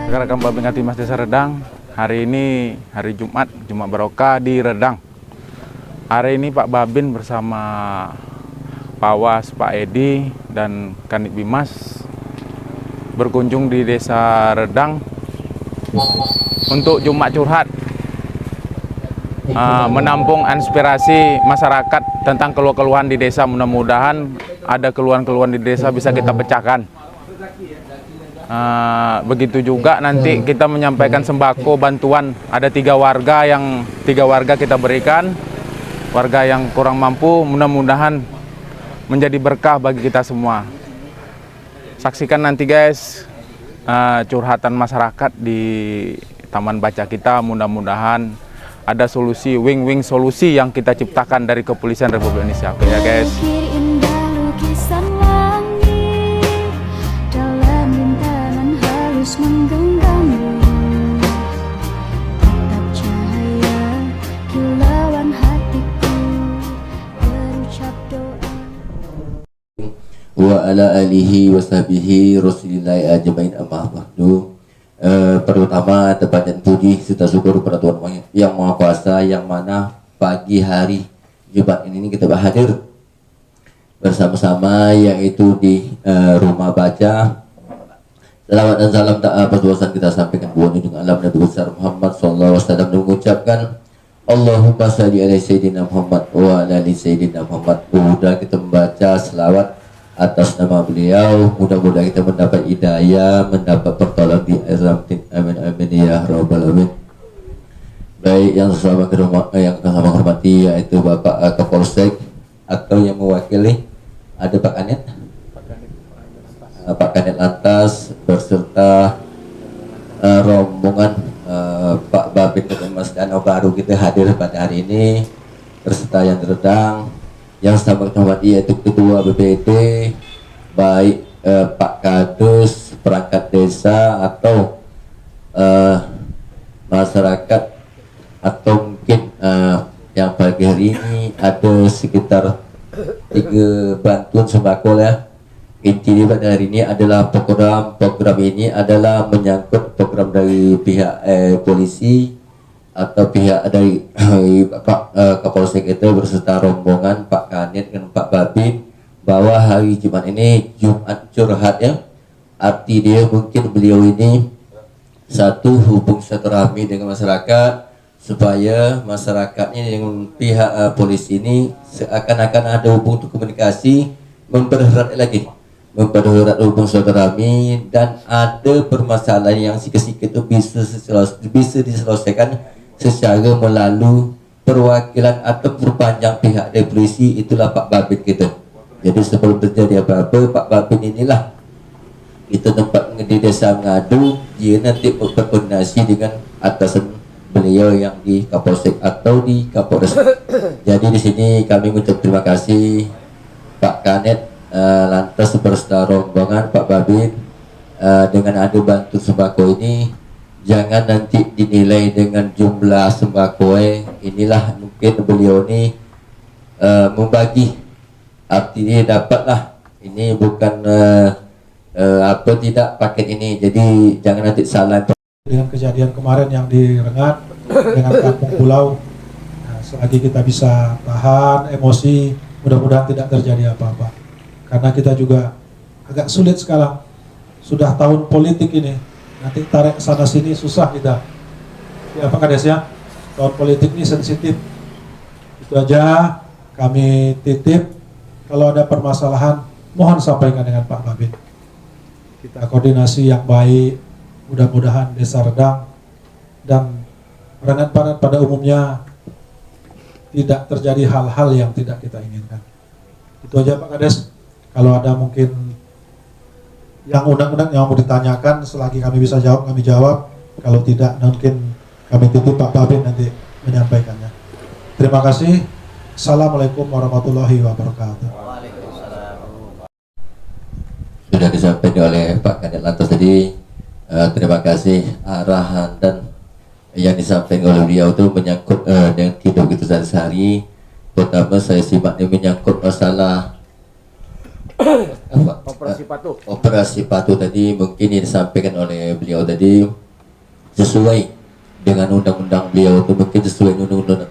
Rekan-rekan Babin Katimas Desa Redang, hari ini hari Jumat Barokah di Redang. Hari ini Pak Babin bersama Pak Was, Pak Edi, dan Kanit Bimas berkunjung di Desa Redang untuk Jumat curhat, menampung inspirasi masyarakat tentang keluhan-keluhan di desa. Mudah-mudahan ada keluhan-keluhan di desa bisa kita pecahkan. Begitu juga nanti kita menyampaikan sembako bantuan. Ada tiga warga kita berikan, warga yang kurang mampu. Mudah-mudahan menjadi berkah bagi kita semua. Saksikan nanti guys, curhatan masyarakat di taman baca kita. Mudah-mudahan ada solusi, wing-wing solusi yang kita ciptakan dari Kepolisian Republik Indonesia. Oke ya guys. Wa ala alihi wa sahbihi rasulillahi ajmain amma ba'du. Pertama terbanyak puji serta syukur kepada Tuhan Yang Maha Kuasa, yang mana pagi hari Jumat ini kita berhadir bersama-sama, yaitu di rumah baca. Salawat dan salam tak berdosa kita sampaikan buat dengan alam Nabi besar Muhammad sallallahu alaihi wasallam, dan mengucapkan Allahumma shalli ala sayyidina Muhammad wa ala ali sayyidina Muhammad. Mudah kita membaca selawat atas nama beliau, mudah-mudahan kita mendapat hidayah, mendapat pertolongan di akhirat. Amin amin ya rabbal alamin. Baik, yang sama hormati yaitu Bapak Kapolsek atau yang mewakili ada Pak Kanit, Pak Kanit Lantas beserta rombongan Pak Babin Katimas dan baru kita hadir pada hari ini beserta yang Redang. Yang sama hormati yaitu Ketua BPD, baik Pak Kadus, perangkat desa atau masyarakat, atau mungkin yang pagi hari ini ada sekitar 3 bantuan sembako ya. Inti pada hari ini adalah program ini adalah menyangkut program dari pihak polisi atau pihak dari Pak Kapolsek itu berserta rombongan Pak Kanit dan Pak Babin, bahwa hari Jumat ini Jumat curhat ya. Arti dia mungkin beliau ini satu, hubung silaturahmi dengan masyarakat, supaya masyarakatnya dengan pihak polisi ini seakan-akan ada hubung untuk komunikasi, mempererat mempererat hubung silaturahmi, dan ada permasalahan yang sikit-sikit itu bisa diselesaikan secara melalui perwakilan atau perpanjang pihak dari polisi. Itulah Pak Babin kita. Jadi sebelum terjadi apa-apa, Pak Babin inilah itu tempat di desa mengadu, dia nanti berkoordinasi dengan atasan beliau yang di Kapolsek atau di Kapolres. Jadi di sini kami mengucap terima kasih Pak Kanit lantas beserta rombongan Pak Babin dengan ada bantu sembako ini. Jangan nanti dinilai dengan jumlah sembako. Inilah mungkin beliau ini membagi, artinya dapatlah. Ini bukan tidak paket ini. Jadi jangan nanti salah. Dengan kejadian kemarin yang di Rengat dengan Kampung Pulau, selagi kita bisa tahan emosi, mudah-mudahan tidak terjadi apa-apa. Karena kita juga agak sulit sekarang. Sudah tahun politik ini, nanti tarik sana sini susah kita. Ya Pak Kades ya, tahun politik ini sensitif. Itu aja kami titip. Kalau ada permasalahan, mohon sampaikan dengan Pak Babin. Kita koordinasi yang baik. Mudah-mudahan Desa Redang dan Rengat pada umumnya tidak terjadi hal-hal yang tidak kita inginkan. Itu aja Pak Kades. Kalau ada mungkin yang undang-undang yang mau ditanyakan, selagi kami bisa jawab, kami jawab. Kalau tidak, mungkin kami titip Pak Babin nanti menyampaikannya. Terima kasih. Assalamualaikum warahmatullahi wabarakatuh. Sudah disampaikan oleh Pak Kanit Lantas tadi. Terima kasih arahan dan yang disampaikan oleh beliau itu menyangkut dengan hidup itu sehari-hari. Pertama saya simak ini menyangkut masalah operasi patuh tadi mungkin yang disampaikan oleh beliau tadi sesuai dengan undang-undang beliau itu, mungkin sesuai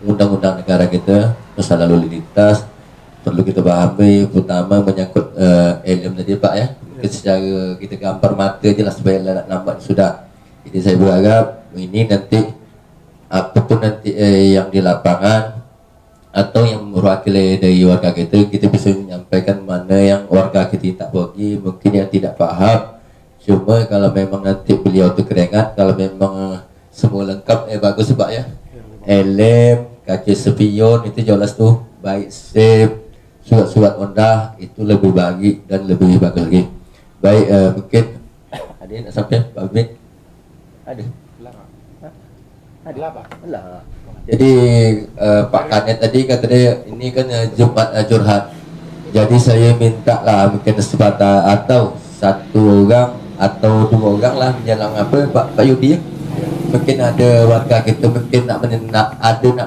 undang-undang negara kita masalah lalu lintas perlu kita pahami, pertama menyangkut helm tadi Pak ya, mungkin secara kita gambar mata je lah supaya nampak sudah. Jadi saya berharap ini nanti apapun nanti yang di lapangan atau yang mewakili dari warga kita bisa menyampaikan mana yang warga kita tak pergi, mungkin yang tidak paham. Cuma kalau memang nanti beliau tu keringat, kalau memang semua lengkap bagus Pak ya, helm, kaki spion itu jelas tu baik, safe, surat-surat ondah itu lebih bagi dan lebih bagus lagi. Baik, mungkin ada yang nak sampai Pak Amin? Ada? Ada. Jadi Pak Kanet tadi kata dia ini kan Jumat curhat. Jadi saya minta lah mungkin sepatah atau satu orang atau dua orang lah menjelang apa Pak Yudi ya. Mungkin ada warga kita mungkin nak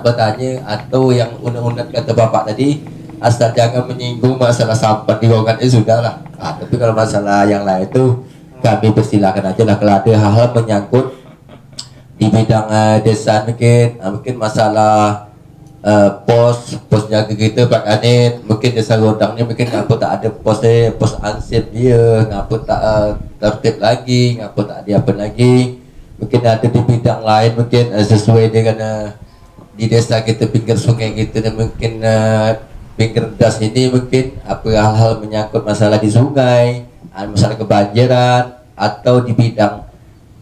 bertanya atau yang undang-undang kata Bapak tadi, asal jangan menyinggung masalah sampah di ruangan itu sudah lah. Tapi kalau masalah yang lain itu kami persilakan aja lah, kalau ada hal-hal menyangkut di bidang desa mungkin masalah pos jaga kita Pak Kanit, mungkin desa Rodang ni mungkin ngapa tak ada pos ansip dia, ngapa tak tertib lagi, ngapa tak ada apa lagi, mungkin ada di bidang lain mungkin sesuai dengan di desa kita pinggir sungai kita dan mungkin pinggir das ini mungkin apa hal-hal menyangkut masalah di sungai, masalah kebanjiran atau di bidang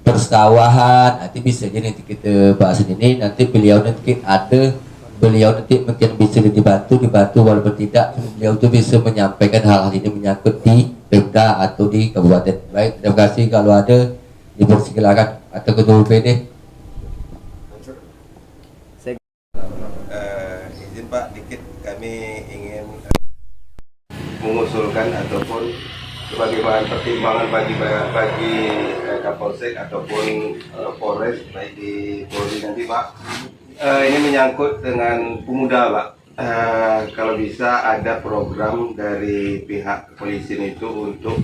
persawahan, nanti bisa jadi nanti kita bahas ini, nanti beliau nanti mungkin bisa dibantu walaupun tidak beliau tu bisa menyampaikan hal-hal ini menyangkut di Pemda atau di kabupaten. Baik, terima kasih, kalau ada dipersilakan atau ketua UPD. Izin Pak, dikit kami ingin mengusulkan ataupun sebagai bahan pertimbangan bagi Kapolsek ataupun Polres baik di Polri nanti Pak. Ini menyangkut dengan pemuda Pak. Kalau bisa ada program dari pihak kepolisian itu untuk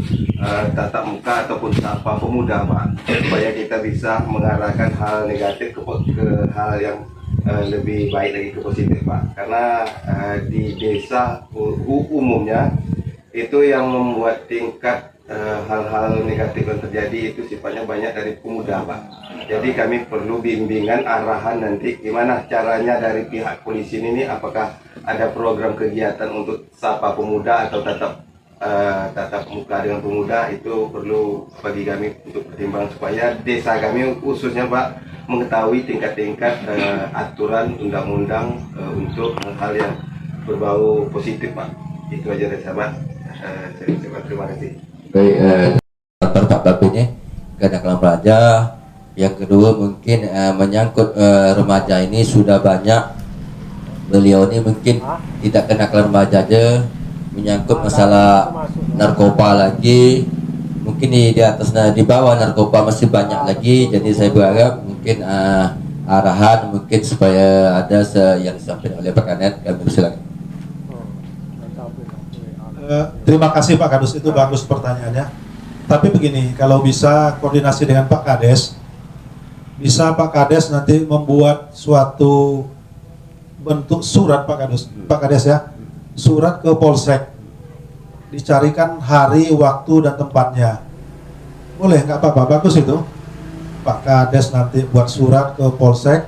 tatap muka ataupun sapa pemuda Pak, supaya kita bisa mengarahkan hal negatif ke hal yang lebih baik lagi, ke positif Pak. Karena di desa umumnya itu yang membuat tingkat hal-hal negatif yang terjadi itu sifatnya banyak dari pemuda Pak. Jadi kami perlu bimbingan arahan nanti gimana caranya dari pihak polisi ini, apakah ada program kegiatan untuk sapa pemuda atau tatap muka dengan pemuda, itu perlu bagi kami untuk pertimbangan supaya desa kami khususnya Pak mengetahui tingkat-tingkat aturan undang-undang untuk hal yang berbau positif Pak. Itu aja dari sahabat. Terima kasih. Baik, kantor Pak Bapinya Kadaklam Raja. Yang kedua mungkin menyangkut remaja ini sudah banyak, beliau ini mungkin tidak kena remaja aja, menyangkut masalah narkoba lagi, mungkin di atas di bawah narkoba masih banyak lagi. Jadi saya berharap mungkin arahan mungkin supaya ada yang disampaikan oleh Pak Kanet, kami persilakan. Terima kasih Pak Kadus, itu bagus pertanyaannya. Tapi begini, kalau bisa koordinasi dengan Pak Kades, bisa Pak Kades nanti membuat suatu bentuk surat Pak Kades ya, surat ke Polsek, dicarikan hari, waktu dan tempatnya. Boleh nggak apa-apa, bagus itu. Pak Kades nanti buat surat ke Polsek,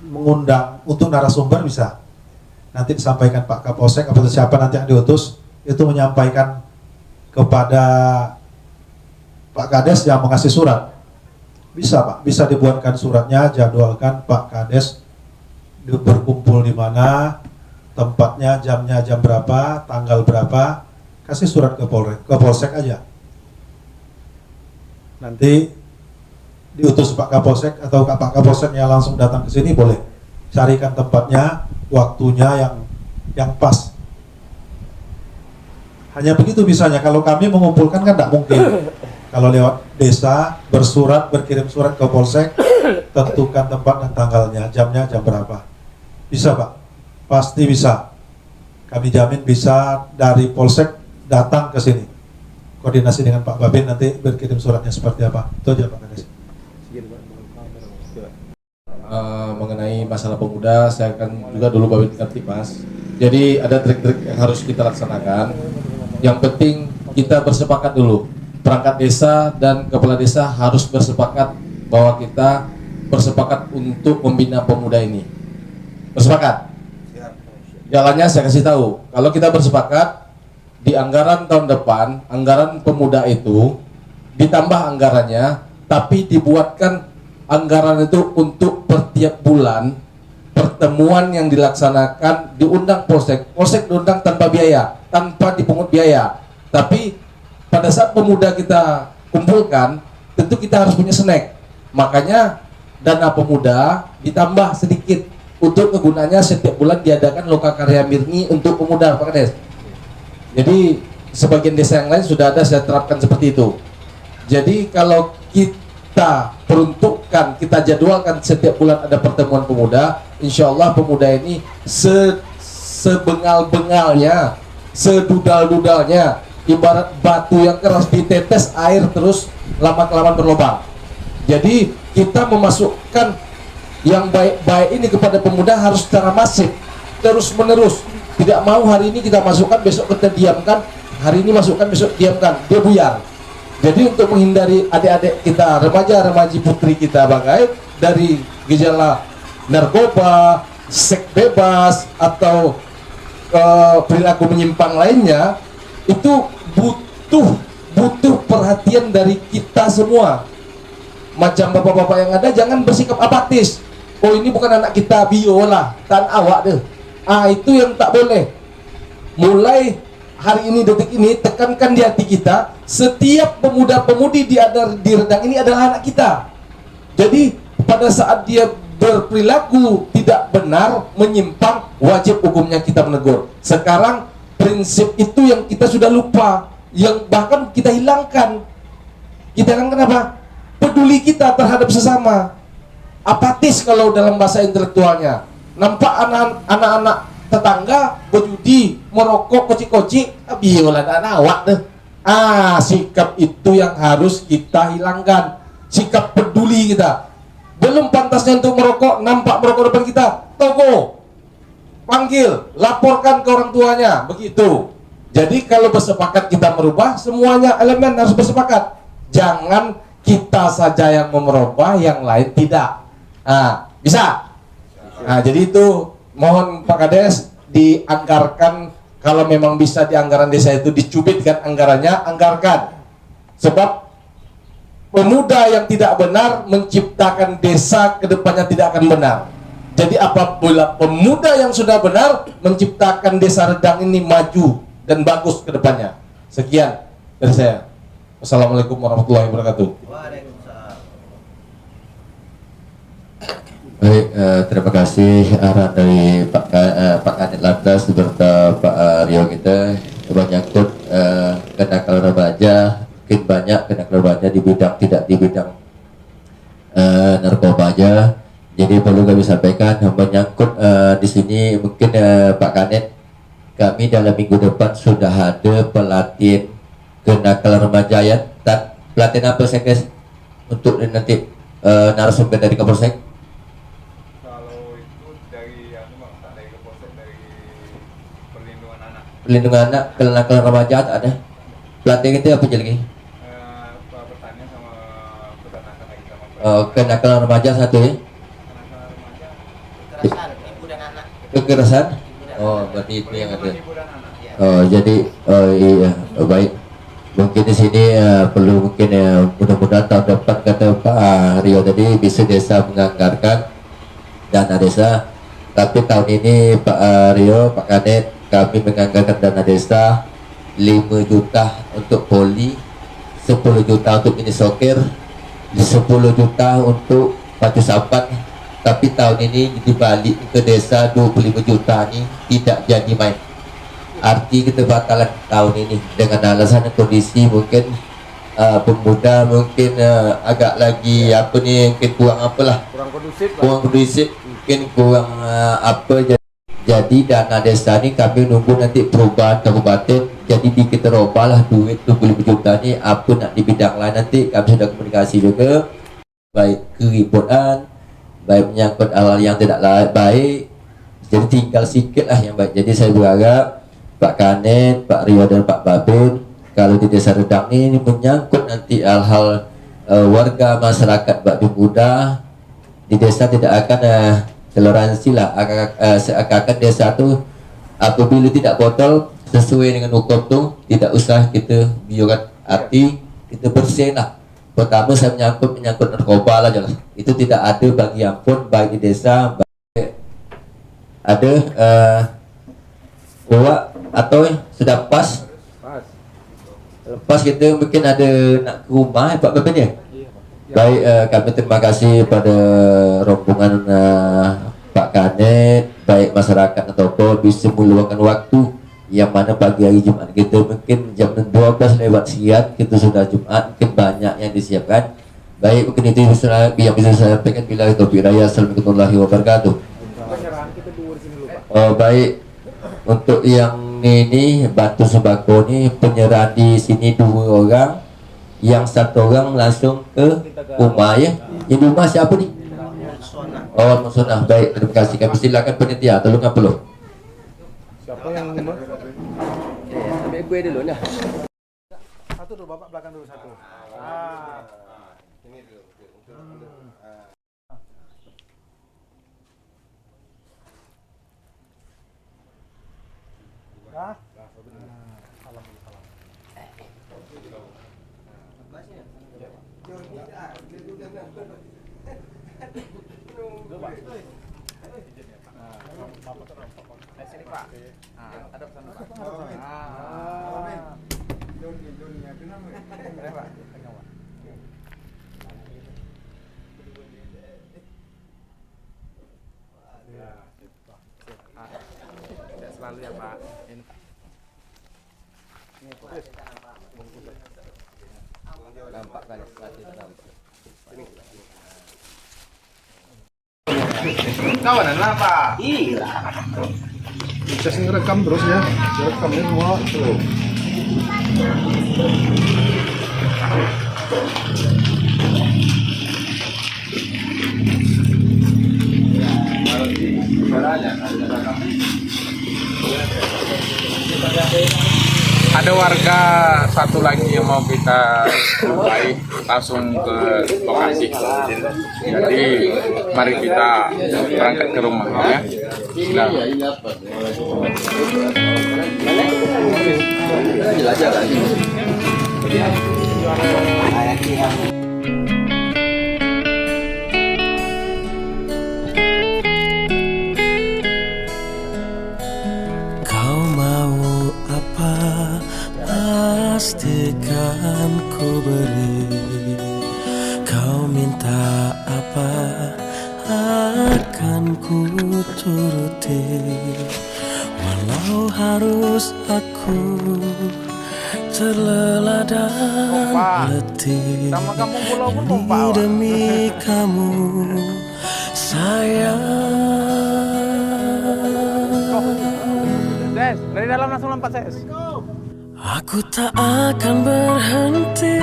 mengundang untuk narasumber bisa. Nanti disampaikan Pak Kapolsek atau siapa nanti yang diutus, itu menyampaikan kepada Pak Kades yang mengasih surat. Bisa Pak, bisa dibuatkan suratnya, jadwalkan Pak Kades berkumpul di mana, tempatnya, jamnya jam berapa, tanggal berapa, kasih surat ke Polsek aja. Nanti diutus Pak Kapolsek atau Pak Kapolseknya langsung datang ke sini boleh. Carikan tempatnya, waktunya yang pas. Hanya begitu bisanya. Kalau kami mengumpulkan kan tidak mungkin. Kalau lewat desa, bersurat, berkirim surat ke Polsek, tentukan tempat dan tanggalnya, jamnya jam berapa. Bisa Pak, pasti bisa. Kami jamin bisa dari Polsek datang ke sini. Koordinasi dengan Pak Babin nanti berkirim suratnya seperti apa. Itu aja Pak Kades. Mengenai masalah pemuda, saya akan juga dulu Babin Kamtipmas. Jadi ada trik-trik yang harus kita laksanakan. Yang penting kita bersepakat dulu. Perangkat desa dan kepala desa harus bersepakat bahwa kita bersepakat untuk membina pemuda ini. Bersepakat. Jalannya saya kasih tahu. Kalau kita bersepakat di anggaran tahun depan, anggaran pemuda itu ditambah anggarannya, tapi dibuatkan anggaran itu untuk per tiap bulan pertemuan yang dilaksanakan, diundang polsek diundang tanpa biaya, tanpa dipungut biaya. Tapi pada saat pemuda kita kumpulkan, tentu kita harus punya snack. Makanya dana pemuda ditambah sedikit untuk kegunaannya setiap bulan diadakan loka karya murni untuk pemuda, Pak Kades. Jadi sebagian desa yang lain sudah ada, saya terapkan seperti itu. Jadi kalau kita peruntukkan, kita jadwalkan setiap bulan ada pertemuan pemuda, insya Allah pemuda ini sebengal-bengalnya, sedudal-dudalnya, ibarat batu yang keras ditetes air terus lama-kelamaan berlubang. Jadi kita memasukkan yang baik-baik ini kepada pemuda harus secara masif, terus menerus. Tidak mau hari ini kita masukkan, besok kita diamkan, hari ini masukkan, besok diamkan, dia buyar. Jadi untuk menghindari adik-adik kita, remaja-remaji putri kita bagai dari gejala narkoba, seks bebas atau perilaku menyimpang lainnya, itu butuh perhatian dari kita semua. Macam bapak-bapak yang ada, jangan bersikap apatis. Oh ini bukan anak kita, biolah, tan awak deh. Itu yang tak boleh. Mulai hari ini, detik ini, tekankan di hati kita, setiap pemuda-pemudi di Rendang ini adalah anak kita. Jadi pada saat dia berperilaku tidak benar, menyimpang, wajib hukumnya kita menegur. Sekarang prinsip itu yang kita sudah lupa, yang bahkan kita hilangkan. Kita hilangkan apa? Peduli kita terhadap sesama. Apatis kalau dalam bahasa intelektualnya. Nampak anak-anak tetangga berjudi, merokok, koci-koci, biola anak awak deh. Sikap itu yang harus kita hilangkan. Sikap peduli kita. Belum pantasnya untuk merokok, nampak merokok depan kita, toko, panggil, laporkan ke orang tuanya, begitu. Jadi kalau bersepakat kita merubah, semuanya elemen harus bersepakat. Jangan kita saja yang merubah, yang lain tidak. Bisa. Jadi itu mohon Pak Kades dianggarkan, kalau memang bisa di anggaran desa itu dicubitkan anggarannya, anggarkan. Sebab pemuda yang tidak benar menciptakan desa kedepannya tidak akan benar. Jadi apabila pemuda yang sudah benar menciptakan desa Rendang ini maju dan bagus kedepannya. Sekian dari saya. Wassalamualaikum warahmatullahi wabarakatuh. Baik, terima kasih arahan dari Pak Kanit Lantas beserta Pak Rio kita menyangkut kenakalan remaja. Mungkin banyak kenakalan remaja di bidang, tidak di bidang narkoba aja. Jadi perlu kami sampaikan menyangkut di sini mungkin Pak Kanit, kami dalam minggu depan sudah ada pelatihan kenakalan remaja ya. Dan pelatihan apa saya guys untuk nanti narasumber dari Kapolsek? Perlindungan anak, kenakalan remaja ada. Pelatihan itu apa lagi? Pertanian sama peternakan lagi sama. Kenakalan remaja satu ya. Kekerasan ibu dan anak. Kekerasan? Oh, berarti itu yang ada. Ibu dan anak. Oh, jadi iya, baik. Mungkin di sini perlu mungkin mudah-mudahan tahun depan kata Pak Rio tadi bisa desa menganggarkan dana desa. Tapi tahun ini Pak Rio, Pak Kadet, kami menganggarkan dana desa 5 juta untuk poli, 10 juta untuk mini soccer, 10 juta untuk batu sampan. Tapi tahun ini dibalik ke desa 25 juta ini tidak jadi main. Arti kita batalan tahun ini dengan alasan kondisi mungkin pemuda mungkin agak lagi apa nih, mungkin kurang apalah, kurang kondusif mungkin kurang apa. Jadi Jadi dana desa ini kami nunggu nanti perubahan kabupaten. Jadi di kita robalah duit 25 juta ini apa nak di bidang lain nanti kami sudah komunikasi juga, baik keributan, baik menyangkut hal yang tidak baik. Jadi tinggal sikit lah yang baik. Jadi saya berharap Pak Kanet, Pak Rio dan Pak Babin kalau di Desa Redang ini menyangkut nanti hal-hal warga masyarakat Babi Muda di desa tidak akan toleransi lah, seakan-akan desa tu apabila tidak botol sesuai dengan hukum tu tidak usah kita biarkan hati, kita bersih lah. Pertama saya menyangkut narkoba lah jelas. Itu tidak ada bagi ampun baik di desa, baik ada bawa atau sudah pas. Lepas kita mungkin ada nak ke rumah Pak Babin ya. Baik, kami terima kasih pada rombongan Pak Kanet, baik masyarakat ataupun bisa meluangkan waktu yang mana pagi hari Jumat kita mungkin jam 12 lewat siang kita sudah Jumat, mungkin banyak yang disiapkan. Baik, mungkin itu yang bisa saya sampaikan. Bila taufiq hidayah. Assalamualaikum warahmatullahi wabarakatuh. Baik, untuk yang ini bantu sembako ini penyerahan di sini 2 orang, yang 1 orang langsung ke rumah ya. Yang di rumah siapa nih? Oh, Musonah. Baik, terima kasih. Kami silakan penitia, tolong upload. Siapa yang rumah? Ambil gue dulu nah. Satu dulu, Bapak belakang dulu satu. Ini dulu. Selalu ya Pak. Nampak kan nampak. Kawanan lah Pak. Bisa sih rekam terus ya. Rekamnya semua tuh. Ada warga satu lagi yang mau kita jumpai langsung ke lokasi. Jadi mari kita berangkat ke rumahnya. Ya. Kau mau apa? Pastikan ku beri. Kau minta apa? Akan ku turuti. Walau harus aku terlelah dan letih demi kamu sayang. Ses, dari dalam langsung lompat Ses. Aku tak akan berhenti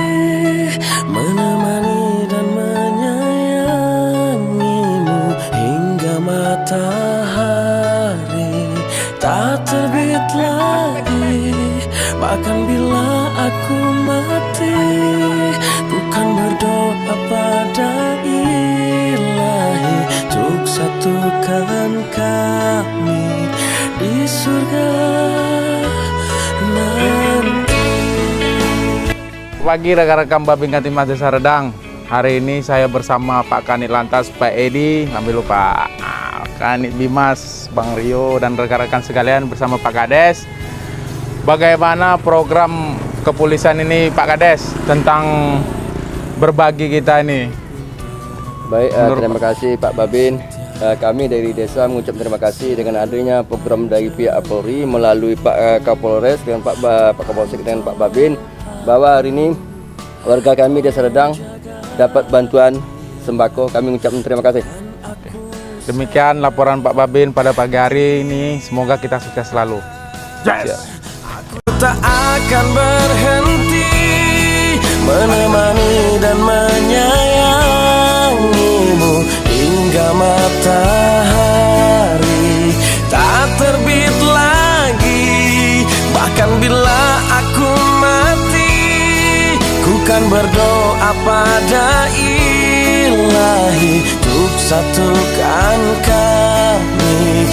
menemani dan menyayangimu hingga matahari tak terbit lagi. Bahkan bila aku mati, ku kan berdoa pada Ilahi untuk satukan kami di surga nanti. Pagi rekan-rekan Babin Katimas Desa Redang. Hari ini saya bersama Pak Kanit Lantas, Pak Edi, ambil lupa Kanit Bimas, Bang Rio dan rekan-rekan sekalian bersama Pak Kades. Bagaimana program kepolisian ini Pak Kades tentang berbagi kita ini? Baik, terima kasih Pak Babin. Kami dari desa mengucap terima kasih dengan adanya program dari pihak Polri melalui Pak Kapolres dengan Pak Kapolsek dengan Pak Babin, bahwa hari ini warga kami Desa Redang dapat bantuan sembako. Kami mengucapkan terima kasih. Demikian laporan Pak Babin pada pagi hari ini. Semoga kita sukses selalu. Yes. Aku tak akan berhenti menemani dan menyayangimu hingga matahari tak terbit lagi. Bahkan bila aku mati, ku kan berdoa pada Ilahi untuk satukan kami